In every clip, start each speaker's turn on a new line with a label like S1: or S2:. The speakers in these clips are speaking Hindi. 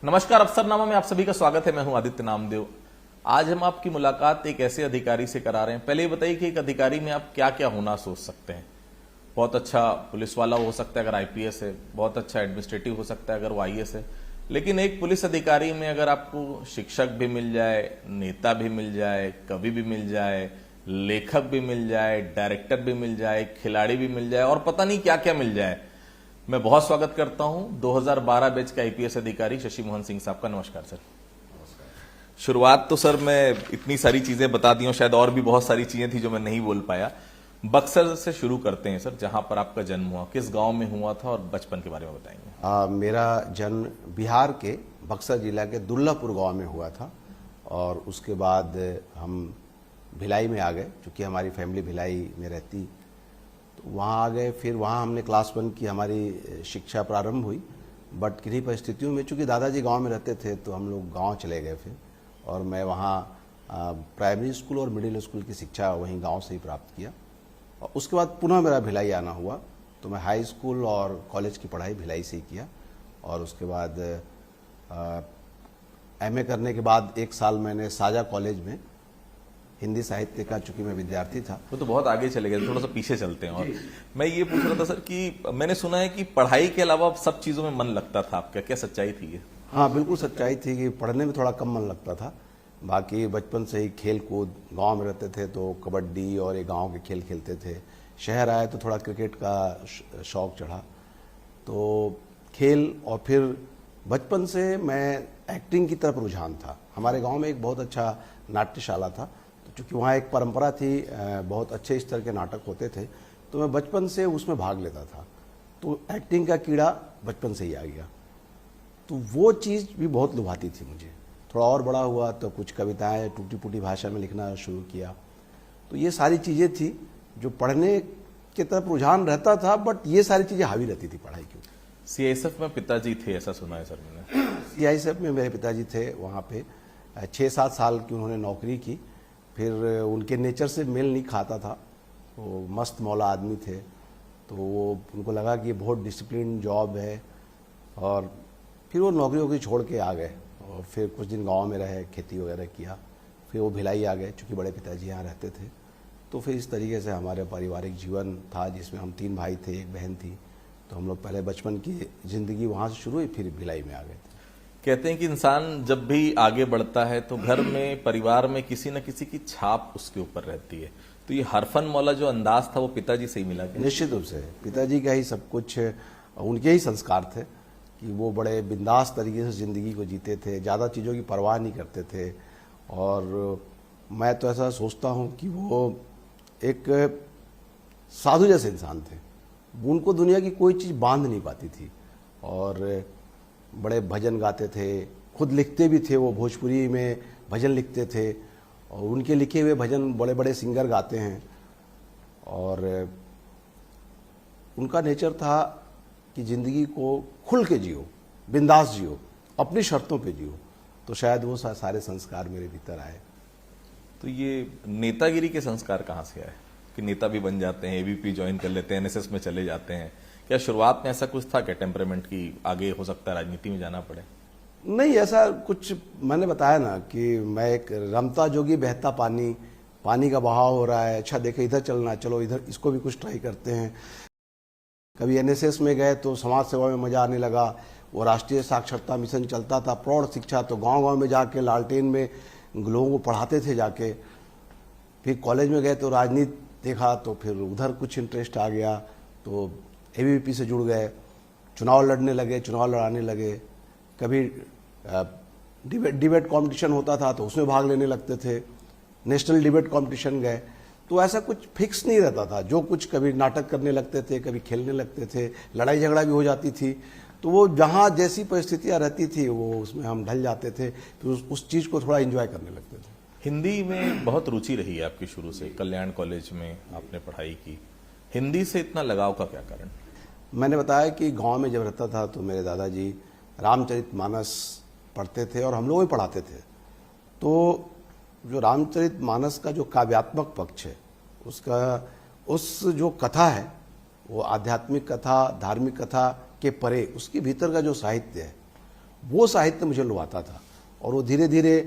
S1: नमस्कार, अफसरनामा में आप सभी का स्वागत है। मैं हूं आदित्य नामदेव। आज हम आपकी मुलाकात एक ऐसे अधिकारी से करा रहे हैं। पहले ये बताइए कि एक अधिकारी में आप क्या क्या होना सोच सकते हैं। बहुत अच्छा पुलिस वाला हो सकता है अगर आईपीएस है, बहुत अच्छा एडमिनिस्ट्रेटिव हो सकता है अगर वो आईएएस है, लेकिन एक पुलिस अधिकारी में अगर आपको शिक्षक भी मिल जाए, नेता भी मिल जाए, कवि भी मिल जाए, लेखक भी मिल जाए, डायरेक्टर भी मिल जाए, खिलाड़ी भी मिल जाए और पता नहीं क्या क्या मिल जाए, मैं बहुत स्वागत करता हूं 2012 बैच के आईपीएस अधिकारी शशि मोहन सिंह साहब का। नमस्कार सर। शुरुआत तो सर मैं इतनी सारी चीजें बता दी हूं, शायद और भी बहुत सारी चीजें थी जो मैं नहीं बोल पाया। बक्सर से शुरू करते हैं सर, जहां पर आपका जन्म हुआ, किस गांव में हुआ था और बचपन के बारे में बताएंगे।
S2: मेरा जन्म बिहार के बक्सर जिला के दुल्लापुर गांव में हुआ था और उसके बाद हम भिलाई में आ गए, क्योंकि हमारी फैमिली भिलाई में रहती, तो वहाँ आ गए। फिर वहाँ हमने क्लास 1 की हमारी शिक्षा प्रारंभ हुई, बट किन्हीं परिस्थितियों में चूँकि दादाजी गांव में रहते थे तो हम लोग गांव चले गए फिर, और मैं वहाँ प्राइमरी स्कूल और मिडिल स्कूल की शिक्षा वहीं गांव से ही प्राप्त किया। और उसके बाद पुनः मेरा भिलाई आना हुआ, तो मैं हाई स्कूल और कॉलेज की पढ़ाई भिलाई से ही किया। और उसके बाद एमए करने के बाद 1 साल मैंने साजा कॉलेज में हिंदी साहित्य का, चूंकि मैं विद्यार्थी था।
S1: वो तो बहुत आगे चले गए, थोड़ा सा पीछे चलते हैं। और मैं ये पूछ रहा था सर कि मैंने सुना है कि पढ़ाई के अलावा सब चीजों में मन लगता था आपका, क्या सच्चाई थी ये?
S2: हाँ, बिल्कुल सच्चाई थी कि पढ़ने में थोड़ा कम मन लगता था। बाकी बचपन से ही खेल कूद, गांव में रहते थे तो कबड्डी और ये गांव के खेल खेलते थे। शहर आए तो थोड़ा क्रिकेट का शौक चढ़ा, तो खेल। और फिर बचपन से मैं एक्टिंग की तरफ रुझान था। हमारे गांव में एक बहुत अच्छा नाट्यशाला था, तो चूँकि वहाँ एक परंपरा थी, बहुत अच्छे स्तर के नाटक होते थे, तो मैं बचपन से उसमें भाग लेता था। तो एक्टिंग का कीड़ा बचपन से ही आ गया, तो वो चीज़ भी बहुत लुभाती थी मुझे। थोड़ा और बड़ा हुआ तो कुछ कविताएं टूटी फूटी भाषा में लिखना शुरू किया। तो ये सारी चीज़ें थी जो पढ़ने की तरफ रुझान रहता था, बट ये सारी चीज़ें हावी रहती थी पढ़ाई की।
S1: सीआईएसएफ में पिताजी थे, ऐसा सुना है सर मैंने।
S2: सीआईएसएफ में मेरे पिताजी थे, वहाँ पे 6-7 साल की उन्होंने नौकरी की। फिर उनके नेचर से मेल नहीं खाता था, वो मस्त मौला आदमी थे, तो वो उनको लगा कि ये बहुत डिसिप्लिन जॉब है, और फिर वो नौकरी वोकरी छोड़ के आ गए। और फिर कुछ दिन गांव में रहे, खेती वगैरह किया। फिर वो भिलाई आ गए, चूँकि बड़े पिताजी यहाँ रहते थे। तो फिर इस तरीके से हमारे पारिवारिक जीवन था, जिसमें हम 3 भाई थे, 1 बहन थी। तो हम लोग पहले बचपन की ज़िंदगी वहाँ से शुरू हुई, फिर भिलाई में आ गए थे।
S1: कहते हैं कि इंसान जब भी आगे बढ़ता है तो घर में, परिवार में किसी न किसी की छाप उसके ऊपर रहती है। तो ये हरफन मौला जो अंदाज था वो पिताजी से ही मिला क्या?
S2: निश्चित रूप से पिताजी का ही सब कुछ, उनके ही संस्कार थे कि वो बड़े बिंदास तरीके से ज़िंदगी को जीते थे, ज़्यादा चीज़ों की परवाह नहीं करते थे। और मैं तो ऐसा सोचता हूँ कि वो एक साधु जैसे इंसान थे। उनको दुनिया की कोई चीज़ बांध नहीं पाती थी, और बड़े भजन गाते थे, खुद लिखते भी थे। वो भोजपुरी में भजन लिखते थे, और उनके लिखे हुए भजन बड़े बड़े सिंगर गाते हैं। और उनका नेचर था कि ज़िंदगी को खुल के जियो, बिंदास जियो, अपनी शर्तों पे जियो। तो शायद वो सारे संस्कार मेरे भीतर आए।
S1: तो ये नेतागिरी के संस्कार कहाँ से आए कि नेता भी बन जाते हैं, एबीपी ज्वाइन कर लेते हैं, एनएसएस में चले जाते हैं? क्या शुरुआत में ऐसा कुछ था क्या टेम्परामेंट की आगे हो सकता है राजनीति में जाना पड़े?
S2: नहीं, ऐसा कुछ। मैंने बताया ना कि मैं एक रमता जोगी बहता पानी, पानी का बहाव हो रहा है, अच्छा देखे इधर चलना, चलो इधर इसको भी कुछ ट्राई करते हैं। कभी एनएसएस में गए तो समाज सेवा में मजा आने लगा। वो राष्ट्रीय साक्षरता मिशन चलता था, प्रौढ़ शिक्षा, तो गांव-गांव में जाके लालटेन में लोगों को पढ़ाते थे जाके। फिर कॉलेज में गए तो राजनीति देखा, तो फिर उधर कुछ इंटरेस्ट आ गया, तो एबीवीपी से जुड़ गए, चुनाव लड़ने लगे, चुनाव लड़ाने लगे। कभी डिबेट कंपटीशन होता था तो उसमें भाग लेने लगते थे, नेशनल डिबेट कंपटीशन गए। तो ऐसा कुछ फिक्स नहीं रहता था, जो कुछ कभी नाटक करने लगते थे, कभी खेलने लगते थे, लड़ाई झगड़ा भी हो जाती थी। तो वो जहाँ जैसी परिस्थितियाँ रहती थी वो उसमें हम ढल जाते थे, तो उस चीज़ को थोड़ा एंजॉय करने लगते थे।
S1: हिंदी में बहुत रुचि रही है आपकी शुरू से, कल्याण कॉलेज में आपने पढ़ाई की। हिंदी से इतना लगाव का क्या कारण?
S2: मैंने बताया कि गांव में जब रहता था तो मेरे दादाजी रामचरितमानस पढ़ते थे और हम लोग भी पढ़ाते थे। तो जो रामचरितमानस का जो काव्यात्मक पक्ष है, उसका उस जो कथा है, वो आध्यात्मिक कथा, धार्मिक कथा के परे उसके भीतर का जो साहित्य है वो साहित्य मुझे लुभाता था और वो धीरे धीरे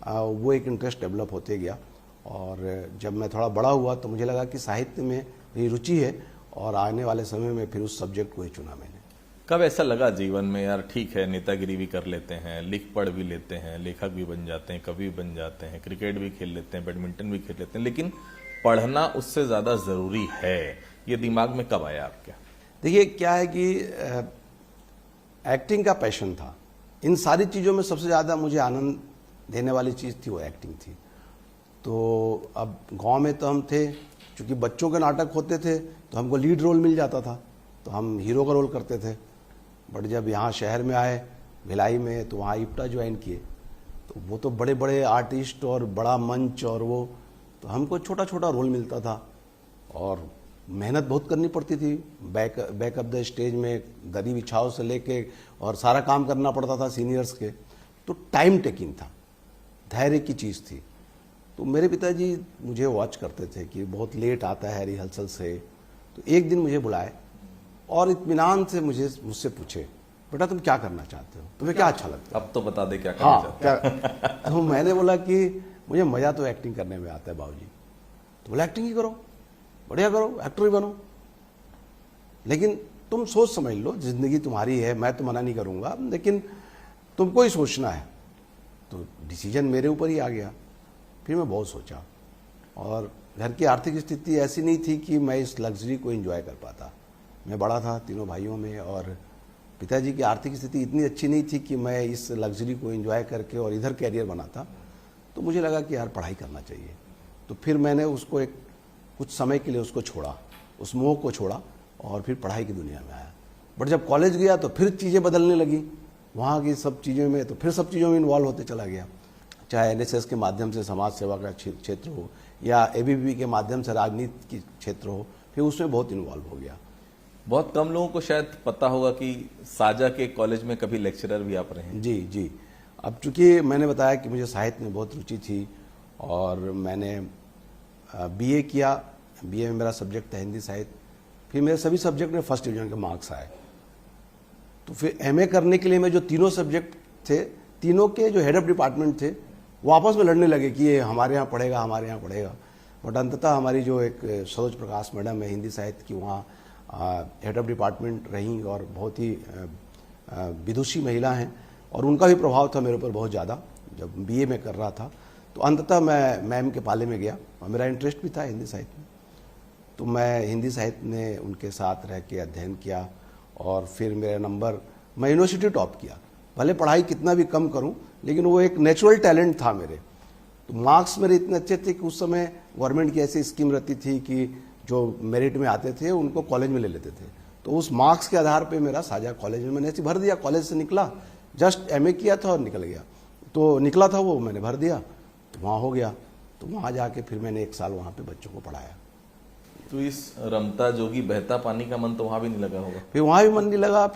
S2: वो एक इंटरेस्ट डेवलप होते गया। और जब मैं थोड़ा बड़ा हुआ तो मुझे लगा कि साहित्य में मेरी रुचि है और आने वाले समय में फिर उस सब्जेक्ट को ही चुना मैंने।
S1: कब ऐसा लगा जीवन में यार ठीक है, नेतागिरी भी कर लेते हैं, लिख पढ़ भी लेते हैं, लेखक भी बन जाते हैं, कवि भी बन जाते हैं, क्रिकेट भी खेल लेते हैं, बैडमिंटन भी खेल लेते हैं, लेकिन पढ़ना उससे ज्यादा जरूरी है, ये दिमाग में कब आया आपके?
S2: देखिए क्या है कि एक्टिंग का पैशन था। इन सारी चीज़ों में सबसे ज़्यादा मुझे आनंद देने वाली चीज़ थी वो एक्टिंग थी। तो अब गांव में तो हम थे, चूँकि बच्चों के नाटक होते थे तो हमको लीड रोल मिल जाता था, तो हम हीरो का रोल करते थे। बट जब यहाँ शहर में आए भिलाई में तो वहाँ इप्टा ज्वाइन किए, तो वो तो बड़े बड़े आर्टिस्ट और बड़ा मंच और वो, तो हमको छोटा छोटा रोल मिलता था और मेहनत बहुत करनी पड़ती थी। बैक ऑफ द स्टेज में गदी बिछाव से लेके और सारा काम करना पड़ता था सीनियर्स के, तो टाइम टेकिंग था, धैर्य की चीज़ थी। तो मेरे पिताजी मुझे वॉच करते थे कि बहुत लेट आता है रिहर्सल से, तो एक दिन मुझे बुलाए और इत्मीनान से मुझसे पूछे, बेटा तुम क्या करना चाहते हो, तुम्हें क्या अच्छा लगता है?
S1: अब तो बता दे क्या करना चाहते
S2: क्या तो मैंने बोला कि मुझे मज़ा तो एक्टिंग करने में आता है बाबूजी। तो बोला एक्टिंग ही करो, बढ़िया करो, एक्टर ही बनो, लेकिन तुम सोच समझ लो, जिंदगी तुम्हारी है, मैं तो मना नहीं करूंगा, लेकिन तुमको ही सोचना है। तो डिसीजन मेरे ऊपर ही आ गया। फिर मैं बहुत सोचा और घर की आर्थिक स्थिति ऐसी नहीं थी कि मैं इस लग्जरी को एंजॉय कर पाता। मैं बड़ा था तीनों भाइयों में और पिताजी की आर्थिक स्थिति इतनी अच्छी नहीं थी कि मैं इस लग्जरी को एंजॉय करके और इधर कैरियर बनाता। तो मुझे लगा कि यार पढ़ाई करना चाहिए। तो फिर मैंने उसको एक कुछ समय के लिए उसको छोड़ा, उस मोह को छोड़ा और फिर पढ़ाई की दुनिया में आया। बट जब कॉलेज गया तो फिर चीज़ें बदलने लगी, वहाँ की सब चीज़ों में, तो फिर सब चीज़ों में इन्वॉल्व होते चला गया। चाहे एनएसएस के माध्यम से समाज सेवा का क्षेत्र हो या एबीवीपी के माध्यम से राजनीति की क्षेत्र हो, फिर उसमें बहुत इन्वॉल्व हो गया।
S1: बहुत कम लोगों को शायद पता होगा कि साजा के कॉलेज में कभी लेक्चरर भी आप रहे हैं।
S2: जी जी। अब चूंकि मैंने बताया कि मुझे साहित्य में बहुत रुचि थी और मैंने बीए किया। बीए में मेरा सब्जेक्ट था हिंदी साहित्य। फिर मेरे सभी सब्जेक्ट में फर्स्ट डिवीजन के मार्क्स आए। तो फिर एमए करने के लिए मैं जो तीनों सब्जेक्ट थे, तीनों के जो हेड ऑफ डिपार्टमेंट थे वो आपस में लड़ने लगे कि ये हमारे यहाँ पढ़ेगा, हमारे यहाँ पढ़ेगा। बट अंततः हमारी जो एक सरोज प्रकाश मैडम है हिंदी साहित्य की, वहाँ हेड ऑफ डिपार्टमेंट रहीं और बहुत ही विदुषी महिला हैं और उनका भी प्रभाव था मेरे ऊपर बहुत ज़्यादा। जब बीए में कर रहा था तो अंततः मैं मैम के पाले में गया और मेरा इंटरेस्ट भी था हिंदी साहित्य में। तो मैं हिंदी साहित्य में उनके साथ रह के अध्ययन किया और फिर मेरा नंबर, मैं यूनिवर्सिटी टॉप किया। भले पढ़ाई कितना भी कम करूं, लेकिन वो एक नेचुरल टैलेंट था मेरे। तो मार्क्स मेरे इतने अच्छे थे कि उस समय गवर्नमेंट की ऐसी स्कीम रहती थी कि जो मेरिट में आते थे उनको कॉलेज में ले लेते थे। तो उस मार्क्स के आधार पे मेरा साजा कॉलेज में मैंने ऐसे भर दिया। कॉलेज से निकला, जस्ट एमए किया था और निकल गया, तो निकला था वो मैंने भर दिया, तो वहाँ हो गया। तो वहाँ जाके फिर मैंने 1 साल वहाँ पे बच्चों को पढ़ाया।
S1: तो इस रमता जोगी बहता पानी का मन तो वहाँ भी नहीं लगा होगा?
S2: फिर वहाँ भी मन नहीं लगा।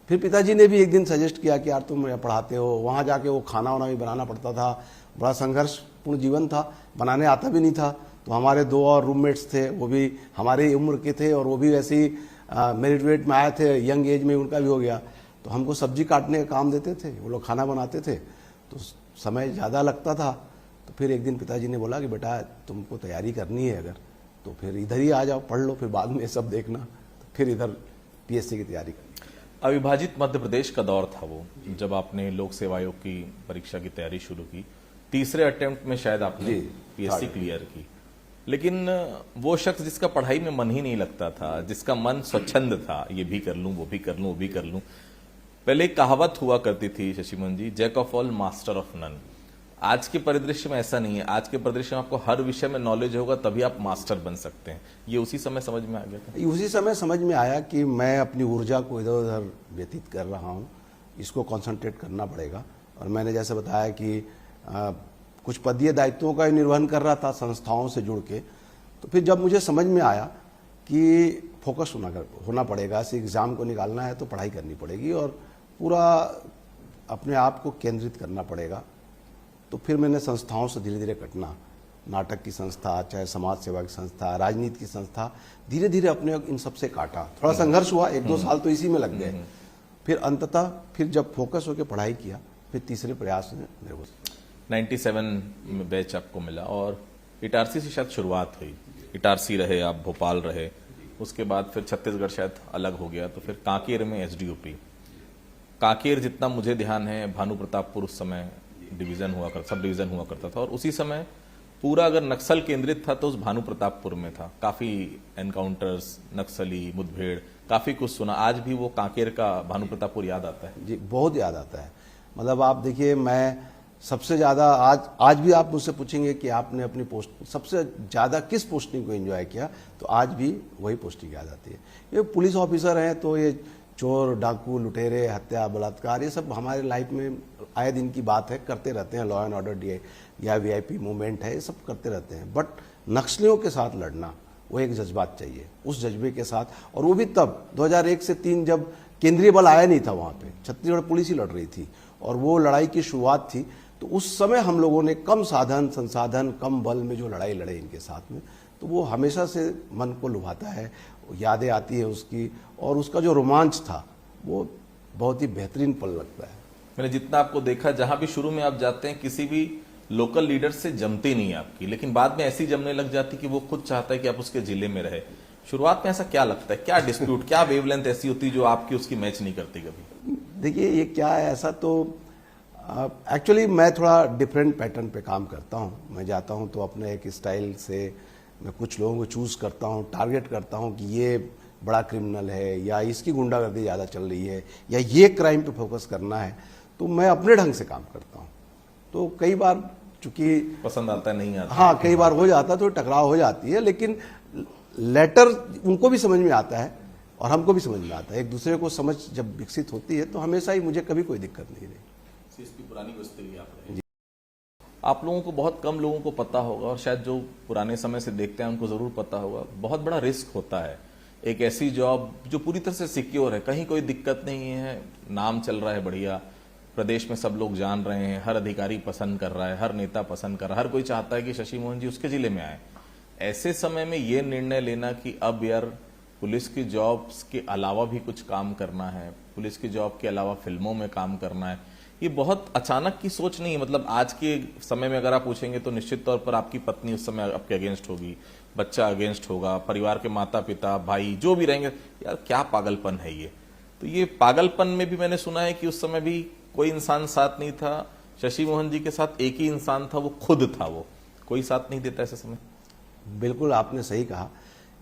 S2: फिर पिताजी ने भी एक दिन सजेस्ट किया कि यार तुम पढ़ाते हो, वहाँ जाके वो खाना वाना भी बनाना पड़ता था। बड़ा संघर्षपूर्ण जीवन था, बनाने आता भी नहीं था। तो हमारे 2 और रूममेट्स थे, वो भी हमारे उम्र के थे और वो भी वैसे ही मेरिट वेट में आए थे, यंग एज में उनका भी हो गया। तो हमको सब्जी काटने का काम देते थे, वो लोग खाना बनाते थे, तो समय ज़्यादा लगता था। तो फिर एक दिन पिताजी ने बोला कि बेटा तुमको तैयारी करनी है अगर, तो फिर इधर ही आ जाओ, पढ़ लो, फिर बाद में सब देखना। तो फिर इधर पीएससी की तैयारी करनी।
S1: अविभाजित मध्य प्रदेश का दौर था वो, जब आपने लोक सेवा आयोग की परीक्षा की तैयारी शुरू की। तीसरे अटेम्प्ट में शायद आपने पीएससी क्लियर की। लेकिन वो शख्स जिसका पढ़ाई में मन ही नहीं लगता था, जिसका मन स्वच्छंद था, ये भी कर लूं, वो भी कर लूं, वो भी कर लूं। पहले एक कहावत हुआ करती थी Shashimohan ji, jack of all master of none. आज के परिदृश्य में ऐसा नहीं है। आज के परिदृश्य में आपको हर विषय में नॉलेज होगा तभी आप मास्टर बन सकते हैं। ये उसी समय समझ में आ गया था?
S2: उसी समय समझ में आया कि मैं अपनी ऊर्जा को इधर उधर व्यतीत कर रहा हूँ, इसको कंसंट्रेट करना पड़ेगा। और मैंने जैसे बताया कि कुछ पदीय दायित्वों का निर्वहन कर रहा था संस्थाओं से जुड़ के। तो फिर जब मुझे समझ में आया कि फोकस होना पड़ेगा, इस एग्ज़ाम को निकालना है तो पढ़ाई करनी पड़ेगी और पूरा अपने आप को केंद्रित करना पड़ेगा। तो फिर मैंने संस्थाओं से धीरे धीरे कटना, नाटक की संस्था, चाहे समाज सेवा की संस्था, राजनीति की संस्था, धीरे धीरे अपने इन सबसे काटा। थोड़ा संघर्ष हुआ, 1-2 साल तो इसी में लग गए। फिर अंततः फिर जब फोकस होकर पढ़ाई किया, फिर तीसरे प्रयास में मेरे को
S1: 97 में बैच आपको मिला और इटारसी से शायद शुरुआत हुई। इटारसी रहे आप, भोपाल रहे, उसके बाद फिर छत्तीसगढ़ शायद अलग हो गया, तो फिर कांकेर में एसडीओपी। कांकेर जितना मुझे ध्यान है, भानु प्रतापपुर उस समय डिवीजन हुआ कर, सब डिवीजन हुआ करता था, और उसी समय पूरा अगर नक्सल केंद्रित था तो उस भानु प्रतापपुर में था। काफी एनकाउंटर्स, नक्सली मुठभेड़, काफी कुछ सुना। आज भी वो कांकेर का भानु प्रतापपुर याद आता है?
S2: जी बहुत याद आता है। मतलब आप देखिए, मैं सबसे ज्यादा आज भी आप मुझसे पूछेंगे कि आपने अपनी पोस्ट सबसे ज्यादा किस पोस्टिंग को एंजॉय किया, तो आज भी वही पोस्टिंग याद आती है। ये पुलिस ऑफिसर हैं तो ये चोर, डाकू, लुटेरे, हत्या, बलात्कार, ये सब हमारे लाइफ में आए दिन की बात है, करते रहते हैं। लॉ एंड ऑर्डर या वीआईपी मूवमेंट है, ये सब करते रहते हैं। बट नक्सलियों के साथ लड़ना, वो एक जज्बात चाहिए, उस जज्बे के साथ, और वो भी तब 2001 से 3 जब केंद्रीय बल आया नहीं था वहाँ पे, छत्तीसगढ़ पुलिस ही लड़ रही थी और वो लड़ाई की शुरुआत थी। तो उस समय हम लोगों ने कम साधन संसाधन, कम बल में जो लड़ाई लड़े इनके साथ में, तो वो हमेशा से मन को लुभाता है, यादें आती है उसकी, और उसका जो रोमांच था वो बहुत ही बेहतरीन पल लगता है।
S1: मैंने जितना आपको देखा, जहां भी शुरू में आप जाते हैं किसी भी लोकल लीडर से जमती नहीं आपकी, लेकिन बाद में ऐसी जमने लग जाती कि वो खुद चाहता है कि आप उसके जिले में रहे। शुरुआत में ऐसा क्या लगता है, क्या डिस्प्यूट, क्या वेवलेंथ ऐसी होती जो आपकी उसकी मैच नहीं करती कभी?
S2: देखिए ये क्या है, ऐसा तो एक्चुअली मैं थोड़ा डिफरेंट पैटर्न पे काम करता हूँ। मैं जाता हूँ तो अपने एक स्टाइल से मैं कुछ लोगों को चूज करता हूँ, टारगेट करता हूँ कि ये बड़ा क्रिमिनल है या इसकी गुंडागर्दी ज़्यादा चल रही है या ये क्राइम पे फोकस करना है, तो मैं अपने ढंग से काम करता हूँ। तो कई बार चूंकि
S1: पसंद आता है, नहीं आता,
S2: हाँ कई बार हो जाता तो टकराव हो जाती है, लेकिन लेटर उनको भी समझ में आता है और हमको भी समझ में आता है। एक दूसरे को समझ जब विकसित होती है तो हमेशा ही मुझे कभी कोई दिक्कत नहीं रही।
S1: सीएसपी पुरानी बस्ती आप लोगों को, बहुत कम लोगों को पता होगा, और शायद जो पुराने समय से देखते हैं उनको जरूर पता होगा, बहुत बड़ा रिस्क होता है। एक ऐसी जॉब जो पूरी तरह से सिक्योर है, कहीं कोई दिक्कत नहीं है, नाम चल रहा है बढ़िया, प्रदेश में सब लोग जान रहे हैं, हर अधिकारी पसंद कर रहा है, हर नेता पसंद कर रहा है, हर कोई चाहता है कि शशि मोहन जी उसके जिले में आए। ऐसे समय में ये निर्णय लेना कि अब यार पुलिस की जॉब्स के अलावा भी कुछ काम करना है, पुलिस की जॉब के अलावा फिल्मों में काम करना है, ये बहुत अचानक की सोच नहीं है। मतलब आज के समय में अगर आप पूछेंगे तो निश्चित तौर पर आपकी पत्नी उस समय आपके अगेंस्ट होगी, बच्चा अगेंस्ट होगा, परिवार के माता पिता, भाई जो भी रहेंगे, यार क्या पागलपन है ये। तो ये पागलपन में भी मैंने सुना है कि उस समय भी कोई इंसान साथ नहीं था। शशि मोहन जी के साथ एक ही इंसान था, वो खुद था, वो कोई साथ नहीं देता ऐसे समय।
S2: बिल्कुल आपने सही कहा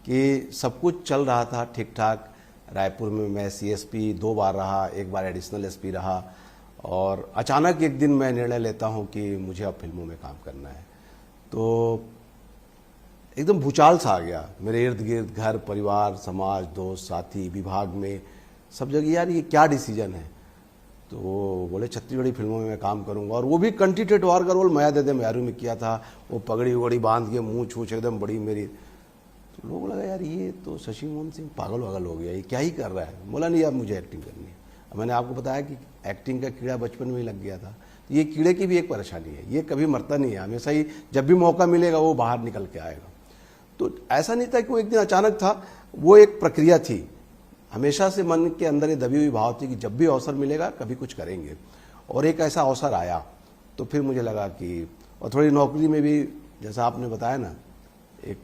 S2: कि सब कुछ चल रहा था ठीक ठाक। रायपुर में मैं सीएसपी 2 बार रहा, 1 बार एडिशनल एसपी रहा, और अचानक एक दिन मैं निर्णय लेता हूं कि मुझे अब फिल्मों में काम करना है। तो एकदम भूचाल सा आ गया मेरे इर्द गिर्द, घर परिवार, समाज, दोस्त, साथी, विभाग में, सब जगह, यार ये क्या डिसीजन है। तो वो बोले छत्तीसगढ़ी फिल्मों में मैं काम करूंगा, और वो भी कंट्री टेटवार का रोल माया दे दे मैरू में किया था। वो पगड़ी वगड़ी बांध के, मुंह छूछ एकदम बड़ी मेरी। तो लोगों लगा यार ये तो शशि मोहन सिंह पागल वागल हो गया, ये क्या ही कर रहा है। बोला नहीं, अब मुझे एक्टिंग करनी है। मैंने आपको बताया कि एक्टिंग का कीड़ा बचपन में ही लग गया था। तो ये कीड़े की भी एक परेशानी है, ये कभी मरता नहीं है, हमेशा ही जब भी मौका मिलेगा वो बाहर निकल के आएगा। तो ऐसा नहीं था कि वो एक दिन अचानक था, वो एक प्रक्रिया थी। हमेशा से मन के अंदर ये दबी हुई भाव थी कि जब भी अवसर मिलेगा कभी कुछ करेंगे, और एक ऐसा अवसर आया तो फिर मुझे लगा कि, और थोड़ी नौकरी में भी जैसा आपने बताया ना, एक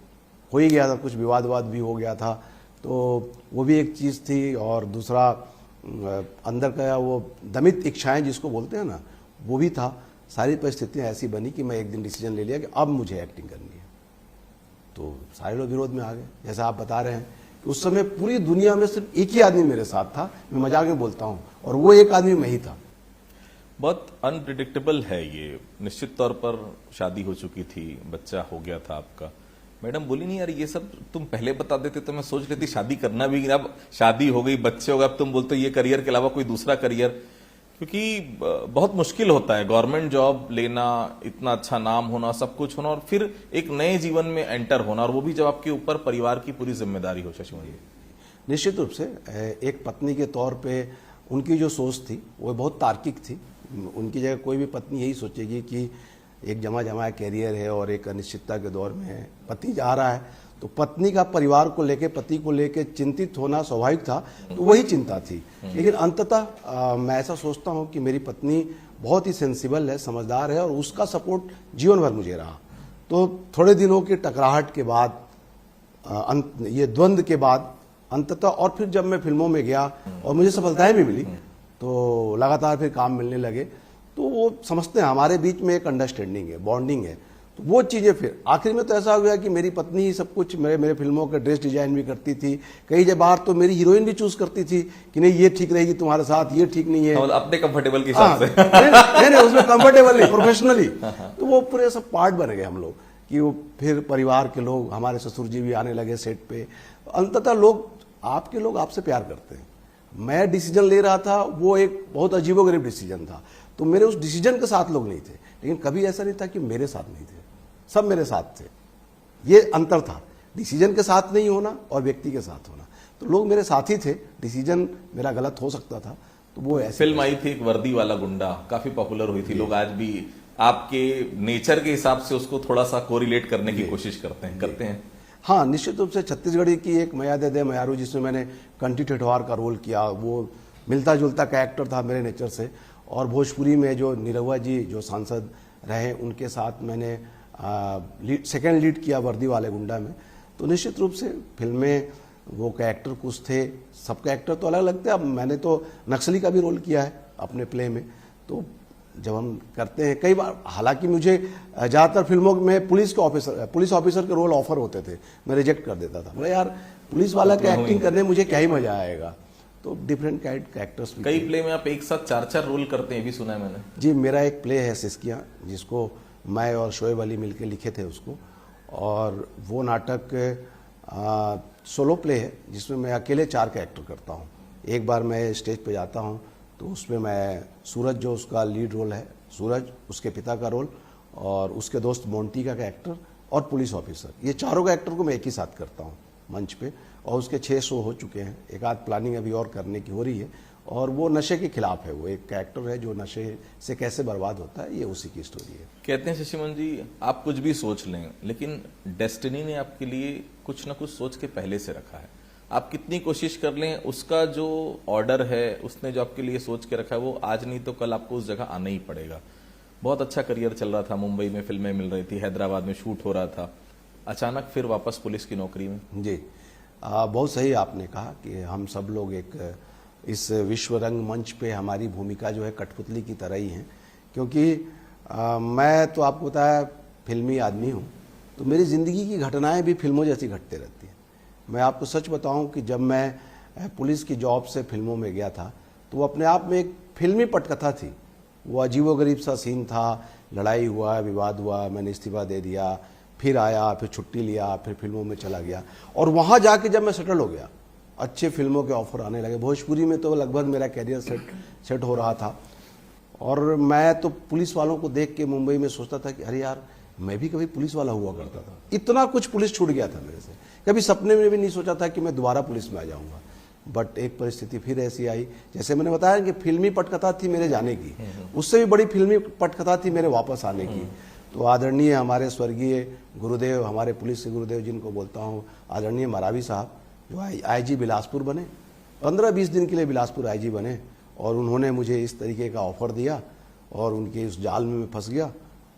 S2: हो ही गया था, कुछ विवाद भी हो गया था, तो वो भी एक चीज़ थी। और दूसरा अंदर का वो दमित इच्छाएं जिसको बोलते हैं ना, वो भी था। सारी परिस्थितियां ऐसी बनी कि मैं एक दिन डिसीजन ले लिया कि अब मुझे एक्टिंग करनी है। तो सारे लोग विरोध में आ गए। जैसा आप बता रहे हैं कि उस समय पूरी दुनिया में सिर्फ एक ही आदमी मेरे साथ था, मैं मजाक में बोलता हूं, और वो एक आदमी मैं ही था।
S1: बहुत अनप्रिडिक्टेबल है ये। निश्चित तौर पर शादी हो चुकी थी, बच्चा हो गया था आपका। मैडम बोली नहीं यार ये सब तुम पहले बता देते तो मैं सोच लेती शादी करना भी, अब शादी हो गई, बच्चे हो गए, अब तुम बोलते हो ये करियर के अलावा कोई दूसरा करियर, क्योंकि बहुत मुश्किल होता है गवर्नमेंट जॉब लेना, इतना अच्छा नाम होना, सब कुछ होना, और फिर एक नए जीवन में एंटर होना, और वो भी जब आपके ऊपर परिवार की पूरी जिम्मेदारी हो। शशि मोहन जी,
S2: निश्चित रूप से एक पत्नी के तौर पे उनकी जो सोच थी वो बहुत तार्किक थी। उनकी जगह कोई भी पत्नी यही सोचेगी कि एक जमा जमाया कैरियर है और एक अनिश्चितता के दौर में है, पति जा रहा है तो पत्नी का परिवार को लेके, पति को लेके चिंतित होना स्वाभाविक था, तो वही चिंता थी। लेकिन अंततः मैं ऐसा सोचता हूं कि मेरी पत्नी बहुत ही सेंसिबल है, समझदार है, और उसका सपोर्ट जीवन भर मुझे रहा। तो थोड़े दिनों की टकराहट के बाद, ये द्वंद्व के बाद अंततः, और फिर जब मैं फिल्मों में गया और मुझे सफलताएं भी मिली, तो लगातार फिर काम मिलने लगे, तो वो समझते हैं हमारे बीच में एक अंडरस्टैंडिंग है, बॉन्डिंग है। तो वो चीज़ें फिर आखिर में तो ऐसा हो गया कि मेरी पत्नी ही सब कुछ, मेरे फिल्मों के ड्रेस डिजाइन भी करती थी, कई जगह बार तो मेरी हीरोइन भी चूज करती थी कि नहीं ये ठीक रहेगी तुम्हारे साथ, ये ठीक नहीं है,
S1: अपने कंफर्टेबल के हिसाब से।
S2: नहीं, उसमें कंफर्टेबल नहीं, प्रोफेशनली। तो वो पूरे सब पार्ट बन गए हम लोग, कि वो फिर परिवार के लोग, हमारे ससुर जी भी आने लगे सेट पे। अंततः लोग आपसे प्यार करते हैं। मैं डिसीजन ले रहा था, वो एक बहुत अजीबोगरीब डिसीजन था, तो मेरे उस डिसीजन के साथ लोग नहीं थे, लेकिन कभी ऐसा नहीं था कि मेरे साथ नहीं थे, सब मेरे साथ थे। ये अंतर था, डिसीजन के साथ नहीं होना और व्यक्ति के साथ होना। तो लोग मेरे साथ ही थे, डिसीजन मेरा गलत हो सकता था, तो वो ऐसे।
S1: फिल्म आई थी एक वर्दी वाला गुंडा, काफी पॉपुलर हुई थी, लोग आज भी आपके नेचर के हिसाब से उसको थोड़ा सा कोरिलेट करने की कोशिश करते हैं।
S2: हाँ, निश्चित रूप से छत्तीसगढ़ी की एक मैया दे दे मयारू, जिसमें मैंने कंठी ठेठवार का रोल किया, वो मिलता जुलता कैरेक्टर था मेरे नेचर से। और भोजपुरी में जो निरहुआ जी जो सांसद रहे, उनके साथ मैंने सेकंड लीड किया वर्दी वाले गुंडा में। तो निश्चित रूप से फिल्में, वो कैरेक्टर कुछ थे, सब कैरेक्टर तो अलग अलग थे। अब मैंने तो नक्सली का भी रोल किया है अपने प्ले में। तो जब हम करते हैं, कई बार हालांकि मुझे ज़्यादातर फिल्मों में पुलिस ऑफिसर के रोल ऑफर होते थे, मैं रिजेक्ट कर देता था। बोले यार पुलिस वाला का एक्टिंग करने मुझे क्या ही मजा आएगा। तो डिफरेंट कैरेक्टर्स भी।
S1: कई प्ले में आप एक साथ 4-4 रोल करते हैं, भी सुना है मैंने।
S2: जी, मेरा एक प्ले है सिस्कियाँ, जिसको मैं और शोएब अली मिलके लिखे थे उसको, और वो नाटक सोलो प्ले है, जिसमें मैं अकेले 4 कैरेक्टर करता हूँ। एक बार मैं स्टेज पे जाता हूँ तो उसमें मैं सूरज, जो उसका लीड रोल है, सूरज, उसके पिता का रोल, और उसके दोस्त मोंटी का कैरेक्टर, और पुलिस ऑफिसर, ये चारों कैरेक्टर को मैं एक ही साथ करता हूँ मंच पे। और उसके 6 शो हो चुके हैं, एक आध प्लानिंग अभी और करने की हो रही है। और वो नशे के खिलाफ है, वो एक कैरेक्टर है जो नशे से कैसे बर्बाद होता है, ये उसी की स्टोरी है।
S1: कहते हैं शशिमन जी, आप कुछ भी सोच लें, लेकिन डेस्टिनी ने आपके लिए कुछ ना कुछ सोच के पहले से रखा है। आप कितनी कोशिश कर लें, उसका जो ऑर्डर है, उसने जो आपके लिए सोच के रखा है, वो आज नहीं तो कल आपको उस जगह आना ही पड़ेगा। बहुत अच्छा करियर चल रहा था, मुंबई में फिल्में मिल रही थी, हैदराबाद में शूट हो रहा था, अचानक फिर वापस पुलिस की नौकरी में।
S2: जी, बहुत सही आपने कहा कि हम सब लोग एक इस विश्व रंग मंच पे हमारी भूमिका जो है कठपुतली की तरह ही है। क्योंकि मैं तो आपको बताया फिल्मी आदमी हूँ, तो मेरी ज़िंदगी की घटनाएं भी फिल्मों जैसी घटते रहती हैं। मैं आपको सच बताऊं कि जब मैं पुलिस की जॉब से फिल्मों में गया था, तो वो अपने आप में एक फिल्मी पटकथा थी। वो अजीबोगरीब सा सीन था, लड़ाई हुआ, विवाद हुआ, मैंने इस्तीफा दे दिया, फिर आया, फिर छुट्टी लिया, फिर फिल्मों में चला गया। और वहाँ जाके जब मैं सेटल हो गया, अच्छे फिल्मों के ऑफर आने लगे। भोजपुरी में तो लगभग मेरा कैरियर सेट हो रहा था। और मैं तो पुलिस वालों को देख के मुंबई में सोचता था कि अरे यार, मैं भी कभी पुलिस वाला हुआ करता था। इतना कुछ पुलिस छूट गया था मेरे से, कभी सपने में भी नहीं सोचा था कि मैं दोबारा पुलिस में आ जाऊंगा। बट एक परिस्थिति फिर ऐसी आई, जैसे मैंने बताया कि फिल्मी पटकथा थी मेरे जाने की, उससे भी बड़ी फिल्मी पटकथा थी मेरे वापस आने की। तो आदरणीय हमारे स्वर्गीय गुरुदेव, हमारे पुलिस के गुरुदेव जिनको बोलता हूँ, आदरणीय मरावी साहब, जो आईजी बिलासपुर बने, 15-20 दिन के लिए बिलासपुर आईजी बने, और उन्होंने मुझे इस तरीके का ऑफर दिया, और उनके उस जाल में मैं फंस गया।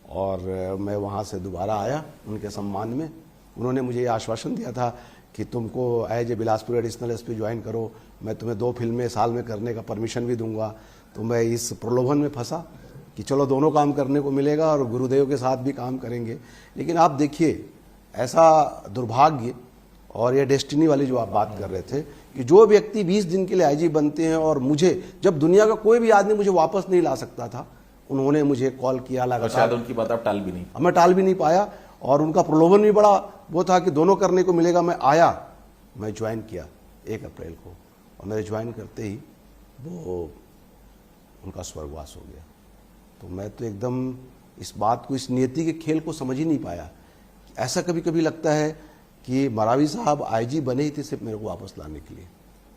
S2: और मैं वहाँ से दोबारा आया उनके सम्मान में। उन्होंने मुझे ये आश्वासन दिया था कि तुमको as a Bilaspur additional SP join करो, मैं तुम्हें 2 फिल्में साल में करने का परमिशन भी दूंगा। तो मैं इस प्रलोभन में फंसा कि चलो दोनों काम करने को मिलेगा और गुरुदेव के साथ भी काम करेंगे। लेकिन आप देखिए, ऐसा दुर्भाग्य और ये डेस्टिनी वाली जो आप बात कर रहे थे कि जो व्यक्ति 20 दिन के लिए आईजी बनते हैं, और मुझे, जब दुनिया का कोई भी आदमी मुझे वापस नहीं ला सकता था, उन्होंने मुझे कॉल किया लगातार।
S1: शायद उनकी बात आप टाल भी नहीं।
S2: मैं टाल भी नहीं पाया, और उनका प्रलोभन भी बड़ा वो था कि दोनों करने को मिलेगा। मैं आया, मैं ज्वाइन किया 1 अप्रैल को, और मेरे ज्वाइन करते ही वो उनका स्वर्गवास हो गया। तो मैं तो एकदम इस बात को, इस नियति के खेल को समझ ही नहीं पाया। ऐसा कभी कभी लगता है कि मरावी साहब आईजी बने ही थे सिर्फ मेरे को वापस लाने के लिए,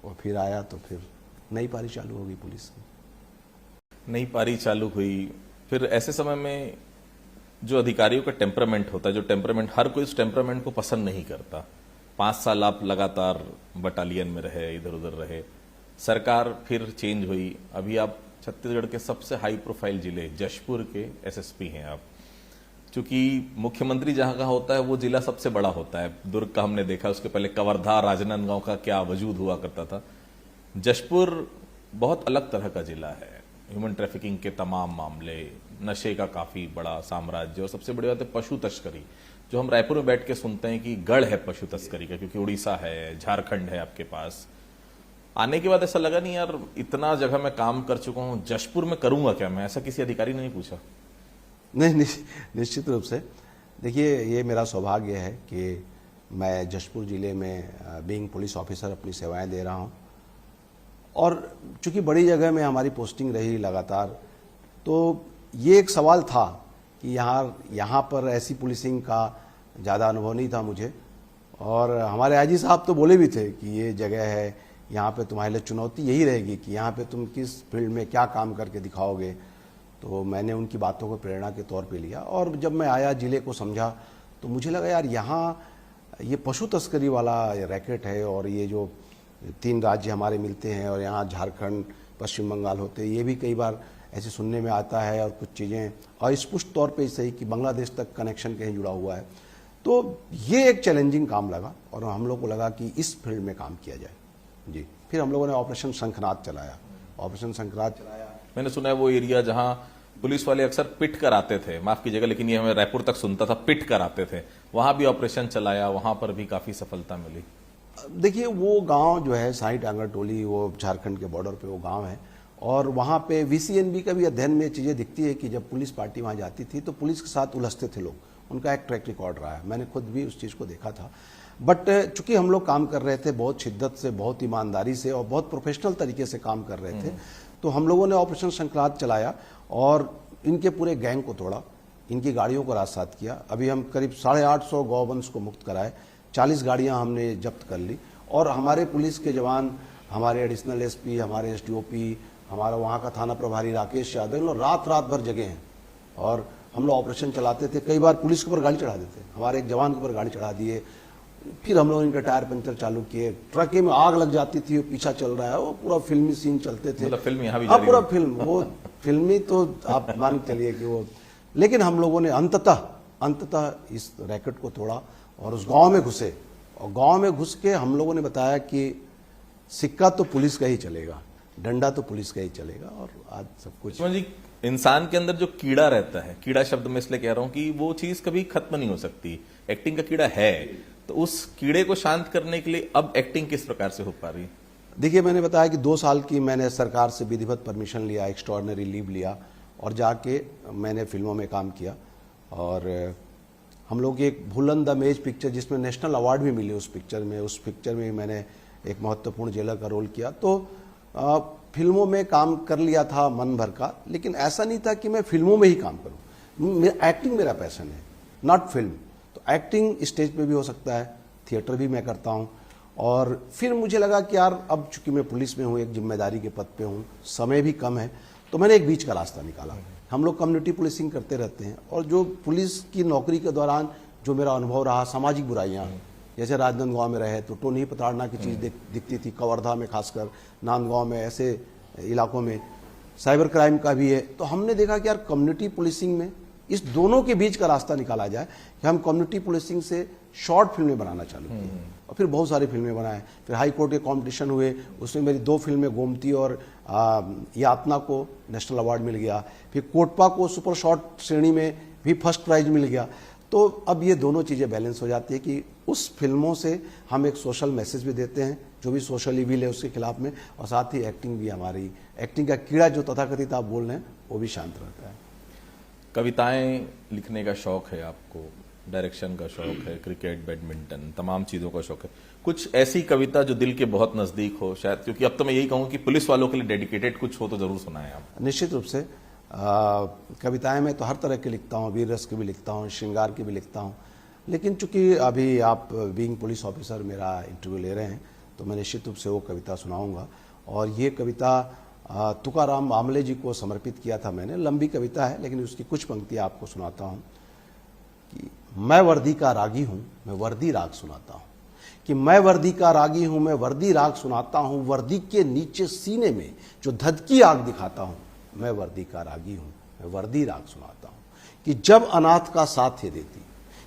S2: और फिर आया तो फिर नई पारी चालू हो गई पुलिस की।
S1: नई पारी चालू हुई, फिर ऐसे समय में जो अधिकारियों का टेम्परामेंट होता है, जो टेम्परामेंट, हर कोई उस टेम्परामेंट को पसंद नहीं करता। 5 साल आप लगातार बटालियन में रहे, इधर उधर रहे, सरकार फिर चेंज हुई, अभी आप छत्तीसगढ़ के सबसे हाई प्रोफाइल जिले जशपुर के एसएसपी हैं आप। क्योंकि मुख्यमंत्री जहां का होता है वो जिला सबसे बड़ा होता है। दुर्ग का हमने देखा, उसके पहले कवर्धा, राजनांदगांव का क्या वजूद हुआ करता था। जशपुर बहुत अलग तरह का जिला है। ह्यूमन ट्रैफिकिंग के तमाम मामले, नशे का काफी बड़ा साम्राज्य, और सबसे बड़ी बात है पशु तस्करी, जो हम रायपुर में बैठ के सुनते हैं कि गढ़ है पशु तस्करी का, क्योंकि उड़ीसा है, झारखंड है आपके पास। आने के बाद ऐसा लगा नहीं यार, इतना जगह मैं काम कर चुका हूं, जशपुर में करूंगा क्या मैं? ऐसा किसी अधिकारी ने नहीं पूछा?
S2: नहीं, निश्चित रूप से देखिए, ये मेरा सौभाग्य है कि मैं जशपुर जिले में बीइंग पुलिस ऑफिसर अपनी सेवाएं दे रहा हूं, और चूंकि बड़ी जगह में हमारी पोस्टिंग रही लगातार, तो ये एक सवाल था कि यहाँ पर ऐसी पुलिसिंग का ज़्यादा अनुभव नहीं था मुझे। और हमारे आईजी साहब तो बोले भी थे कि ये जगह है, यहाँ पे तुम्हारे लिए चुनौती यही रहेगी कि यहाँ पे तुम किस फील्ड में क्या काम करके दिखाओगे। तो मैंने उनकी बातों को प्रेरणा के तौर पे लिया, और जब मैं आया, जिले को समझा, तो मुझे लगा यार यहाँ ये पशु तस्करी वाला रैकेट है, और ये जो 3 राज्य हमारे मिलते हैं, और यहाँ झारखंड, पश्चिम बंगाल होते हैं, ये भी कई बार ऐसे सुनने में आता है, और कुछ चीज़ें अस्पष्ट तौर पे सही कि बांग्लादेश तक कनेक्शन कहीं जुड़ा हुआ है। तो ये एक चैलेंजिंग काम लगा, और हम लोग को लगा कि इस फील्ड में काम किया जाए जी। फिर हम लोगों ने ऑपरेशन शंखनाद चलाया।
S1: मैंने सुना है वो एरिया जहां पुलिस वाले अक्सर पिट कर आते थे, माफ कीजिएगा लेकिन ये हमें रायपुर तक सुनता था, पिट कर आते थे, वहां भी ऑपरेशन चलाया, वहां पर भी काफी सफलता मिली।
S2: देखिए, वो गांव जो है साई टांगर टोली, वो झारखंड के बॉर्डर पे वो गांव है, और वहाँ पे वीसीएनबी का भी अध्ययन में चीज़ें दिखती है कि जब पुलिस पार्टी वहाँ जाती थी तो पुलिस के साथ उलझते थे लोग, उनका एक ट्रैक रिकॉर्ड रहा है, मैंने खुद भी उस चीज़ को देखा था। बट चूंकि हम लोग काम कर रहे थे बहुत शिद्दत से, बहुत ईमानदारी से, और बहुत प्रोफेशनल तरीके से काम कर रहे थे, तो हम लोगों ने ऑपरेशन शंखनाद चलाया और इनके पूरे गैंग को तोड़ा, इनकी गाड़ियों को रास्ताद किया। अभी हम करीब 850 गौवंश को मुक्त कराए, 40 गाड़ियां हमने जब्त कर ली, और हमारे पुलिस के जवान, हमारे एडिशनल एसपी, हमारे एसडीओपी, हमारा वहाँ का थाना प्रभारी राकेश यादव, लोग रात भर जगे हैं, और हम लोग ऑपरेशन चलाते थे। कई बार पुलिस के ऊपर गाड़ी चढ़ा देते, हमारे एक जवान के ऊपर गाड़ी चढ़ा दिए, फिर हम लोग इनका टायर पंचर चालू किए, ट्रक में आग लग जाती थी, पीछा चल रहा है, वो पूरा फिल्मी सीन चलते थे।
S1: मतलब फिल्म यहाँ भी
S2: हाँ, पूरा फिल्म, वो फिल्मी तो आप मान चलिए कि वो। लेकिन हम लोगों ने अंततः इस रैकेट को तोड़ा और उस गांव में घुसे, और गांव में घुस के हम लोगों ने बताया कि सिक्का तो पुलिस का ही चलेगा, डंडा तो पुलिस का ही चलेगा, और आज सब कुछ।
S1: जी, इंसान के अंदर जो कीड़ा रहता है, कीड़ा शब्द में इसलिए कह रहा हूं कि वो चीज कभी खत्म नहीं हो सकती। एक्टिंग का कीड़ा है, तो उस कीड़े को शांत करने के लिए अब एक्टिंग किस प्रकार से हो पा रही है?
S2: देखिए, मैंने बताया कि 2 साल की मैंने सरकार से विधिवत परमिशन लिया, एक्स्ट्राऑर्डिनरी लीव लिया, और जाके मैंने फिल्मों में काम किया। और हम लोग एक भूलन द मेज पिक्चर, जिसमें नेशनल अवार्ड भी मिले उस पिक्चर में मैंने एक महत्वपूर्ण जेलर का रोल किया। तो फिल्मों में काम कर लिया था मन भर का, लेकिन ऐसा नहीं था कि मैं फिल्मों में ही काम करूं। एक्टिंग मेरा पैशन है, नॉट फिल्म। तो एक्टिंग स्टेज पे भी हो सकता है, थिएटर भी मैं करता हूं। और फिर मुझे लगा कि यार अब चूंकि मैं पुलिस में हूं, एक जिम्मेदारी के पद पे हूं, समय भी कम है, तो मैंने एक बीच का रास्ता निकाला। हम लोग कम्युनिटी पुलिसिंग करते रहते हैं, और जो पुलिस की नौकरी के दौरान जो मेरा अनुभव रहा, सामाजिक बुराइयां, जैसे राजनांदगांव में रहे तो टोनी प्रताड़ना की चीज़ दिखती थी, कवर्धा में खासकर, नांदगांव में, ऐसे इलाकों में साइबर क्राइम का भी है। तो हमने देखा कि यार कम्युनिटी पुलिसिंग में इस दोनों के बीच का रास्ता निकाला जाए कि हम कम्युनिटी पुलिसिंग से शॉर्ट फिल्में बनाना चालू की, और फिर बहुत सारी फिल्में बनाए। फिर हाई कोर्ट के कॉम्पिटिशन हुए, उसमें मेरी 2 फिल्में, गोमती और यातना को नेशनल अवार्ड मिल गया। फिर कोटपा को सुपर शॉर्ट श्रेणी में भी फर्स्ट प्राइज मिल गया। तो अब ये दोनों चीज़ें बैलेंस हो जाती है कि उस फिल्मों से हम एक सोशल मैसेज भी देते हैं, जो भी सोशल इविल है उसके खिलाफ में, और साथ ही एक्टिंग भी, हमारी एक्टिंग का कीड़ा जो तथाकथित आप बोल रहे हैं वो भी शांत रहता है।
S1: कविताएं लिखने का शौक है आपको, डायरेक्शन का शौक है, क्रिकेट, बैडमिंटन, तमाम चीजों का शौक है। कुछ ऐसी कविता जो दिल के बहुत नजदीक हो शायद, क्योंकि अब तो मैं यही कहूँ कि पुलिस वालों के लिए डेडिकेटेड कुछ हो तो जरूर सुनाएं आप।
S2: निश्चित रूप से कविताएं मैं तो हर तरह की लिखता हूँ, वीर रस की भी लिखता हूँ, श्रृंगार की भी लिखता हूँ। लेकिन चूंकि अभी आप बीइंग पुलिस ऑफिसर मेरा इंटरव्यू ले रहे हैं, तो मैं निश्चित रूप से वो कविता सुनाऊंगा। और ये कविता तुकाराम आमले जी को समर्पित किया था मैंने। लंबी कविता है, लेकिन उसकी कुछ पंक्तियाँ आपको सुनाता हूँ। कि मैं वर्दी का रागी हूं, मैं वर्दी राग सुनाता हूं, कि मैं वर्दी का रागी हूं, मैं वर्दी राग सुनाता हूं, वर्दी के नीचे सीने में जो धधकी आग दिखाता हूं, मैं वर्दी का रागी हूं, मैं वर्दी राग सुनाता हूं, कि जब अनाथ का साथ ये देती,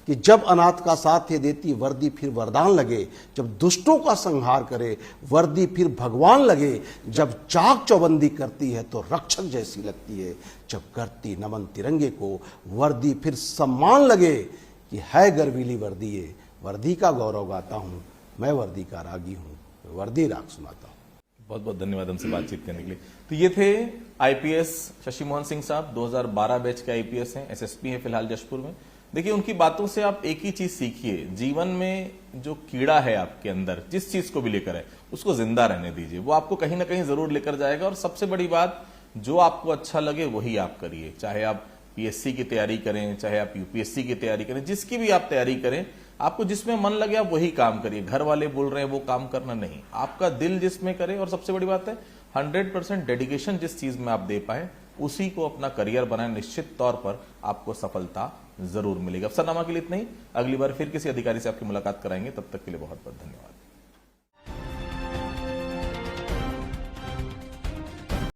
S2: कि जब अनाथ का साथ ये देती वर्दी फिर वरदान लगे, जब दुष्टों का संहार करे वर्दी फिर भगवान लगे, जब चाक चौबंदी करती है तो रक्षक जैसी लगती है, जब करती नमन तिरंगे को वर्दी फिर सम्मान लगे, कि है गर्वीली वर्दी ये, वर्दी का गौरव गाता हूं, मैं वर्दी का रागी हूं, मैं वर्दी राग सुनाता हूं।
S1: बहुत बहुत धन्यवाद हमसे बातचीत करने के लिए। तो ये थे आईपीएस शशि मोहन सिंह साहब, 2012 बैच के आईपीएस हैं, एसएसपी हैं फिलहाल जशपुर में। देखिए, उनकी बातों से आप एक ही चीज सीखिए, जीवन में जो कीड़ा है आपके अंदर, जिस चीज को भी लेकर है, उसको जिंदा रहने दीजिए, वो आपको कहीं ना कहीं जरूर लेकर जाएगा। और सबसे बड़ी बात, जो आपको अच्छा लगे वही आप करिए, चाहे आप पीएससी की तैयारी करें, चाहे आप यूपीएससी की तैयारी करें, जिसकी भी आप तैयारी करें, आपको जिसमें मन लगे आप वही काम करिए। घर वाले बोल रहे हैं वो काम करना नहीं, आपका दिल जिसमें करे। और सबसे बड़ी बात है 100% डेडिकेशन जिस चीज में आप दे पाए उसी को अपना करियर बनाए, निश्चित तौर पर आपको सफलता जरूर मिलेगी। अफसरनामा के लिए इतना ही, अगली बार फिर किसी अधिकारी से आपकी मुलाकात कराएंगे, तब तक के लिए बहुत बहुत धन्यवाद।